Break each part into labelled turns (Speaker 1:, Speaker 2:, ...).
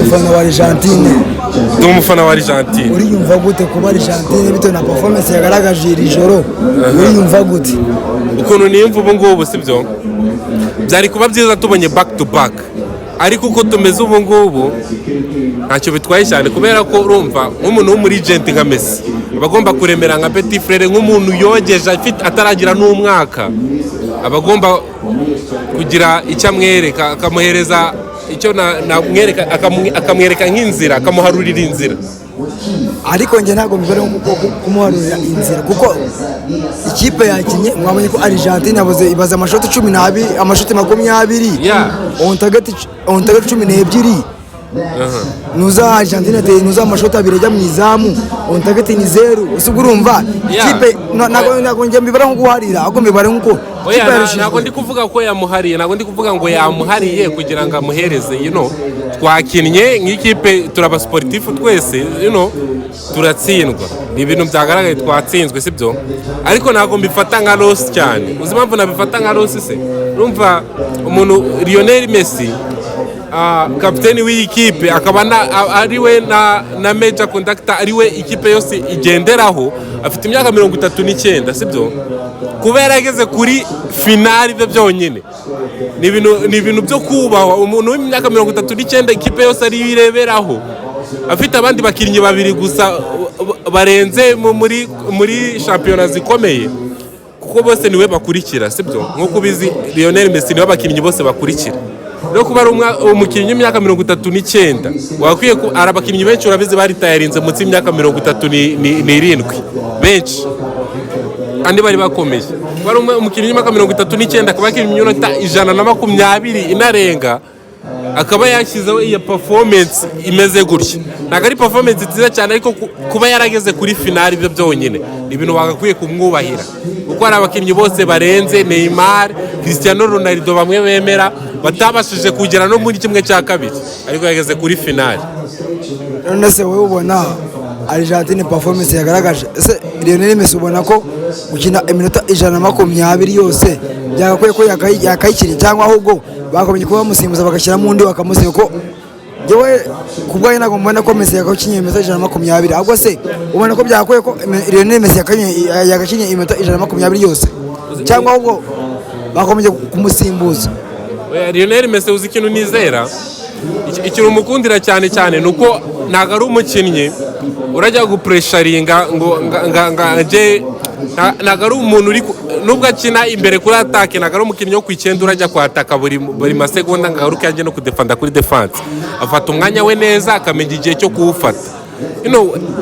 Speaker 1: umufana wa Argentine.
Speaker 2: Ndi umufana wa Argentine.
Speaker 1: Uriyumva gute kuba Argentine bitewe na performance yagaragaje iri joro? Uriyumva gute?
Speaker 2: Ukuntu niyumva ubu ngubu sibyo byari kuba byiza tubonye back to back, ariko uko tumeze ubu ngubu ntacyo bitwaye cyane, kubera ko urumva nk'umuntu w'umurigent nka Messi abagomba kuremera nka petit frere, nk'umuntu yogeje ataragira n'umwaka, abagomba kugira icyo amwereka, akamuhereza icyo namwereka, akamwereka nk'inzira, akamuharurira inzira.
Speaker 1: Ariko njye ntabwo mbibare nko kumuharurira inzira, kuko ikipe yakinye mwabonye ko Argentine ibaza amashoti 12, amashoti 20, on target 12. Nuza Argentine nuza amashoti 2 ajya mu izamu, on target ni 0. Usubwo urumva ikipe ntabwo njye mbibare nko guharira, ahubwo mbibare nko
Speaker 2: ntabwo ndi kuvuga ko yamuhariye, ntabwo ndi kuvuga ngo yamuhariye kugira ngo amuhereze. Twakinnye nk'ikipe, turaba sportif twese, turatsindwa, ni ibintu byagaragaye twatsinzwe sibyo, ariko ntabwo mbifata nka loss cyane. Uzi impamvu nabifata nka loss se? Urumva umuntu Lionel Messi, kapiteni w'iyi kipe, akaba ariwe na major conductor, ariwe ikipe yose igenderaho, afite imyaka 39 sibyo, kubera ageze kuri finali byo byonyine ni ibintu byo kubahwa. Umuntu w'imyaka 39 ikipe yose ari ireberaho, afite abandi bakinnyi babiri gusa barenze muri shampiyona zikomeye, kuko bose niwe bakurikira sibyo. Nkuko bizi Lionel Messi niwe bakinnyi bose bakurikira. No kuba umukinnyi w'imyaka 39 wakwiye ko arabakinnyi benshi urabizi bari tayarinze munsi y'imyaka 37 benshi, andi bari bakomeye. Bari umukinnyi w'imyaka 39 akaba yakinnye iminota 120 inarenga, akaba yashyizeho iyo performance imeze gutya. Ntabwo ari performance nziza cyane, ariko kuba yarageze kuri finali byo byonyine ni ibintu bagakwiye kumwubahira, kuko hari abakinnyi bose barenze Neymar, Cristiano Ronaldo bamwe bemera batabashije kugera no muri kimwe cya kabiri, ariko yageze kuri finali.
Speaker 1: None se wowe ubona Argentine performance yagaragaje, ese Lionel Messi ubona ko gukina iminota 120 yose byagakwiye ko yakayikiri, cyangwa ahubwo bakomeje kuba bamusimbuza bagashyiramo undi bakamusiga? Ko jewe kubwaye ntabwo mbona ko Messi yagakinye iminota 120, ahubwo se ubona ko byagakwiye ko Lionel Messi yagakinye iminota 120 yose, cyangwa ahubwo bakomeje kumusimbuza?
Speaker 2: Lionel Messi uzi ikintu nizera, ikintu umukundira cyane nuko ntabwo ari umukinnyi urajya gupressuringa ngo ntabwo ari umuntu uri nubwo akina imbere kuri atake, ntabwo ari umukinnyi wo ku icyenda urajya kwataka buri masegonda ngo agaruke ajye no kudefanda kuri defense. Afata umwanya we neza, akamenya igihe cyo kuwufata.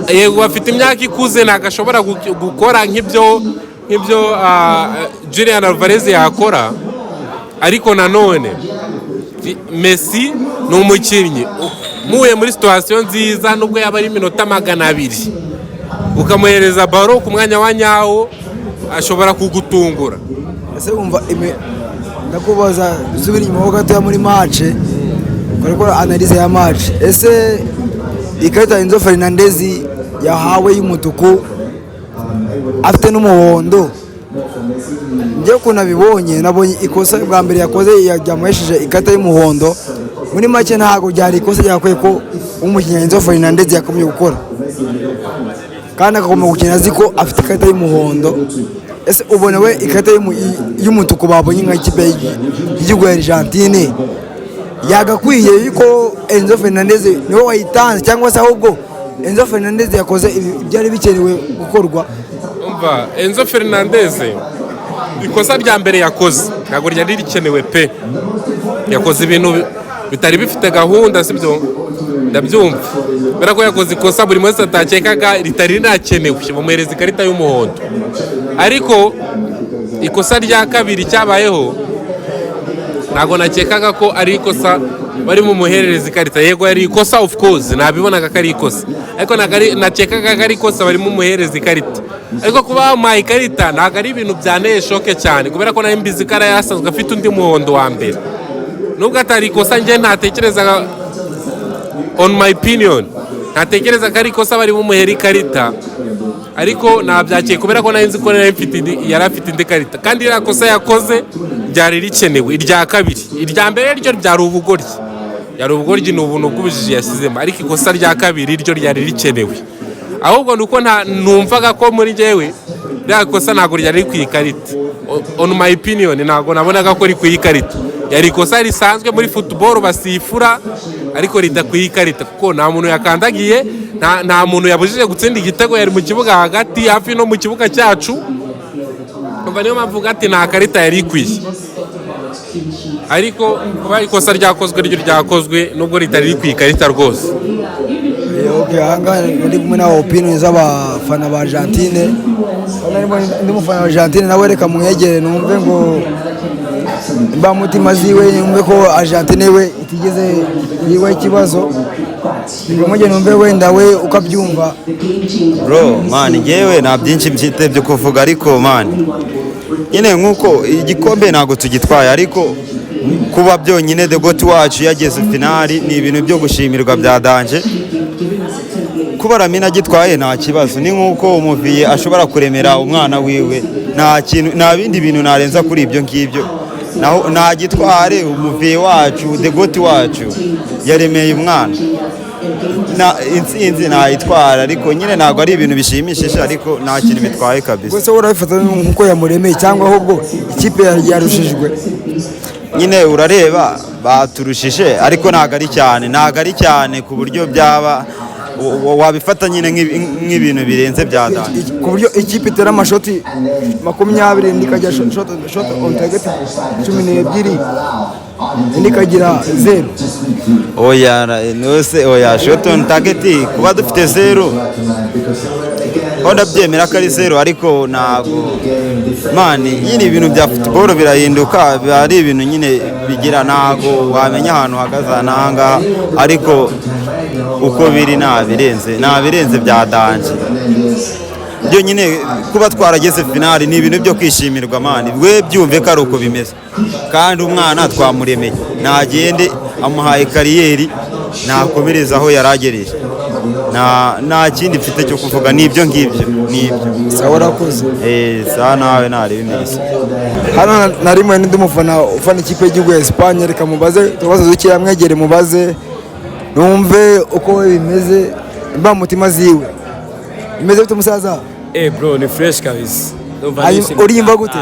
Speaker 2: Yego afite imyaka ikuze, ntabwo ashobora gukora nk'ibyo Julian Alvarez yakora, ariko nanone Messi ni umukinnyi muhuye muri situation nziza, nubwo yaba ari iminota 200 ukamuhereza baro ku mwanya wa nyawo, ashobora kugutungura.
Speaker 1: Ese wumva ndakubaza subira inyuma ho gato muri match, kuko analyze ya match, ese ikarita Enzo Fernandez yahawe y'umutuku afite n'umuhondo, njye ko nabibonye ikosa bwa mbere yakoze yamuhesheje ikarita y'umuhondo. Muri make ntago byari ikosa ryakwiye ko umukinnyi Enzo Fernandez yakomeje gukora, kandi akagomba gukina azi ko afite ikarita y'umuhondo. Ese ubona we ikarita y'umutuku babonye nka ikipe y'igihugu ya Argentine yagakwiye yuko Enzo Fernandez niwe wayitanze, cyangwa se ahubwo Enzo Fernandez yakoze ibyari bikenewe gukorwa?
Speaker 2: Umva, Enzo Fernandez ikosa rya mbere yakoze ntabwo ryari rikenewe pe, yakoze ibintu bitari bifite gahunda sibyo, ndabyumva. Bera ko yakoze ikosa buri wese atakekaga ritari rinakenewe, bamuhereza ikarita y'umuhondo. Ariko ikosa rya kabiri cyabayeho ntabwo nakekaga ko ari ikosa bari mu muherereza ikarita. Yego yari ikosa of course, nabibonaga ko ari ikosa, ariko nakekaga ko ari ikosa bari mu muherereza ikarita. Ariko kuba mu ikarita ntabwo ari ibintu byanteye shoke cyane, kubera ko nari mbizi ko yasanzwe afite undi muhondo wa mbere. Nubwo atari ikosa, njye ntatekerezaga, on my opinion, ntatekereza ko ari ikosa bari mu muhera ikarita, ariko nabyakeye kubera ko nari nzi ko yari afite indi karita, kandi iriya kosa yakoze ryari rikenewe. Irya kabiri, irya mbere ryo ryari ubugoryi, yari ubugoryi, ni ubuntu bw'ubujiji yasizemo, ariko ikosa rya kabiri ryo ryari rikenewe, ahubwo nuko numvaga ko muri jewe rya kosa ntabwo ryari ku ikarita. On my opinion, ntabwo nabonaga ko ri ku ikarita, yari ikosa risanzwe muri football basifura, ariko ridakwiye ikarita kuko nta muntu yakandagiye, nta muntu yabujije gutsinda igitego, yari mu kibuga hagati hafi no mu kibuga cyacu. Umva niyo mpamvu ati nta karita yari ikwiye, ariko kuba ikosa ryakozwe ryo ryakozwe nubwo ritari riri ku ikarita rwose.
Speaker 1: Ahangaha ndi kumwe na opinion z'abafana ba Argentine, ndi mufana wa Argentine nawe reka mwegere numve ngo mutima ziwe, numve ko Argentine we itigeze yiwe ikibazo, ngamuje numve wenda we ukabyumva.
Speaker 3: Bro man, ngewe nta byinshi mfite byo kuvuga, ariko man nyine nkuko igikombe ntago tugitwaye, ariko kuba byonyine the goat wacu yageze finali ni ibintu byo gushimirwa bya danje. Kuba Lamine agitwaye nta kibazo, ni nkuko umuviye ashobora kuremera umwana wiwe, nta bindi bintu narenza kuri ibyo ngibyo. Naho nagitware umuviye wacu the goat wacu yaremeye umwana, intsinzi nayitwara, ariko nyine ntabwo ari ibintu bishimishije, ariko nta kintu bitwaye kabisa.
Speaker 1: Gusa urabifata nkuko yamuremeye cyangwa ahubwo ikipe yarushijwe?
Speaker 3: Nyine urareba baturushije, ariko ntabwo ari cyane ku buryo byaba wabifata nyine nk'ibintu birenze bya danje,
Speaker 1: ku buryo ikipe itera amashoti 20 nikajya shot on target 12 nikagira 0.
Speaker 3: Oya shot on target kuba dufite 0 onda byemera ko ari 0, ariko ntabwo mani nyine ibintu bya football birahinduka, bari ibintu nyine bigira, ntabwo wamenya ahantu hagaza nanga, ariko uko biri nta birenze bya danje. Byo nyine kuba twarageze finali ni ibintu byo kwishimirwa mani, we byumve ko ari uko bimeze, kandi umwana twamuremeye nagende amuhaye kariyeri, nakomereza aho yaragereje, nta kindi mfite cyo kuvuga, nibyo ngibyo nibyo.
Speaker 1: Sawa urakoze.
Speaker 3: Sawa nawe nari bimeze.
Speaker 1: Hano narimo ndi mufana ufana ikipe y'igihugu ya Espagne, reka mubaze tubazo duke amwegere mubaze numve uko bimeze, mutima ziwe imeze bite musaza?
Speaker 4: Bro ni fresh kabisa,
Speaker 1: uriyumva gute?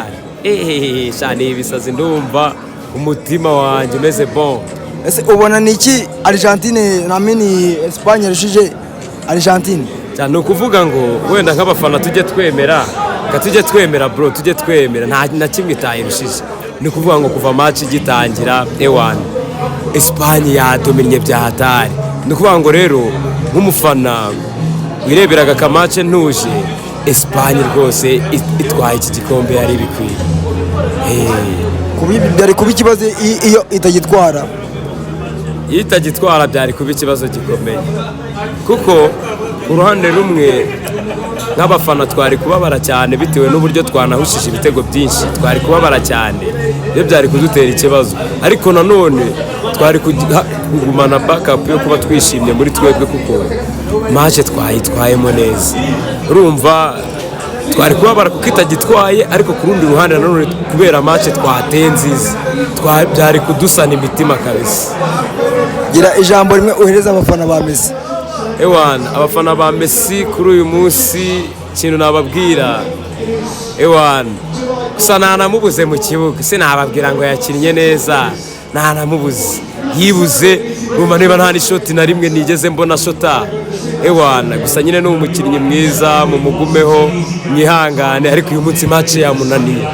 Speaker 4: Cyane ibisazi, ndumva umutima wanjye umeze bon.
Speaker 1: Ese ubona niki Argentine namini Espagne yarushije Argentine?
Speaker 4: Cyane ukuvuga ngo wenda nk'abafana tujye twemera bro, tujye twemera nta kimwe itayirushije. Ni kuvuga ngo kuva match igitangira ewana Espagne yadominye bya hatari. Ni kuvuga ngo rero nk'umufana wireberaga kamace ntuje, Espagne rwose itwaye iki gikombe yari bikwiye.
Speaker 1: Byari kuba ikibazo iyo itagitwara?
Speaker 4: Iyo itagitwara byari kuba ikibazo gikomeye, kuko ku ruhande rumwe nk'abafana twari kubabara cyane bitewe n'uburyo twanahushije ibitego byinshi, twari kubabara cyane, iyo byari kudutera ikibazo, ariko nanone twari kugumana backup yo kuba twishimye muri twebwe, kuko match twayitwayemo neza. Urumva twari kubabara kuko itagitwaye, ariko ku rundi ruhande nanone kubera match twateye nziza, byari kudusana imitima kabisa.
Speaker 1: Gira ijambo rimwe uhereza abafana ba Messi.
Speaker 4: Ewana, abafana ba Messi kuri uyu munsi ikintu nababwira, ewana gusa ntanamubuze mu kibuga, sinababwira ngo yakinnye neza, ntanamubuze, yibuze rumva niba nta n'ishoti na rimwe nigeze mbona shota. Ewana gusa nyine ni umukinnyi mwiza, mumugumeho mwihangane, ariko uyu munsi match yamunaniye.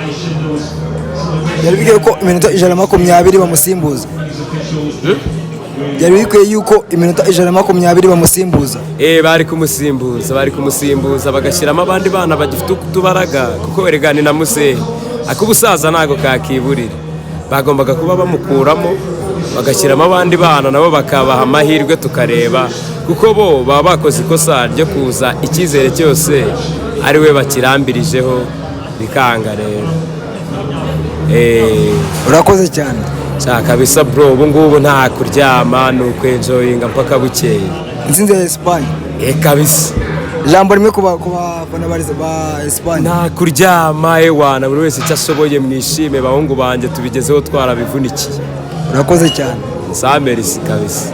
Speaker 1: Yari bikwiye ko iminota 120 bamusimbuza. Yari bikwiye yuko iminota 120 bamusimbuza.
Speaker 4: Bari kumusimbuza bagashyiramo abandi bana bagifite utubaraga, kuko eregani na Musehe akubusaza ntago kakiburira. Bagombaga kuba bamukuramo bagashyiramo abandi bana nabo bakabaha amahirwe tukareba, kuko bo baba bakoze ikosa ryo kuza icyizere cyose ari we bakirambirijeho bikanga rero.
Speaker 1: Urakoze cyane.
Speaker 4: Kabisa bro, ubu ngubu nta kuryama, ni ukwenjoyinga mpaka bukeye.
Speaker 1: Intsinzi ya Espagne?
Speaker 4: Kabisa.
Speaker 1: Ijambo rimwe ku bafana ba Espagne?
Speaker 4: Nta kuryama ewana, buri wese icyo ashoboye mwishime, bahungu banjye tubigezeho twarabivunikiye.
Speaker 1: Urakoze cyane.
Speaker 4: sa merisi kabisa.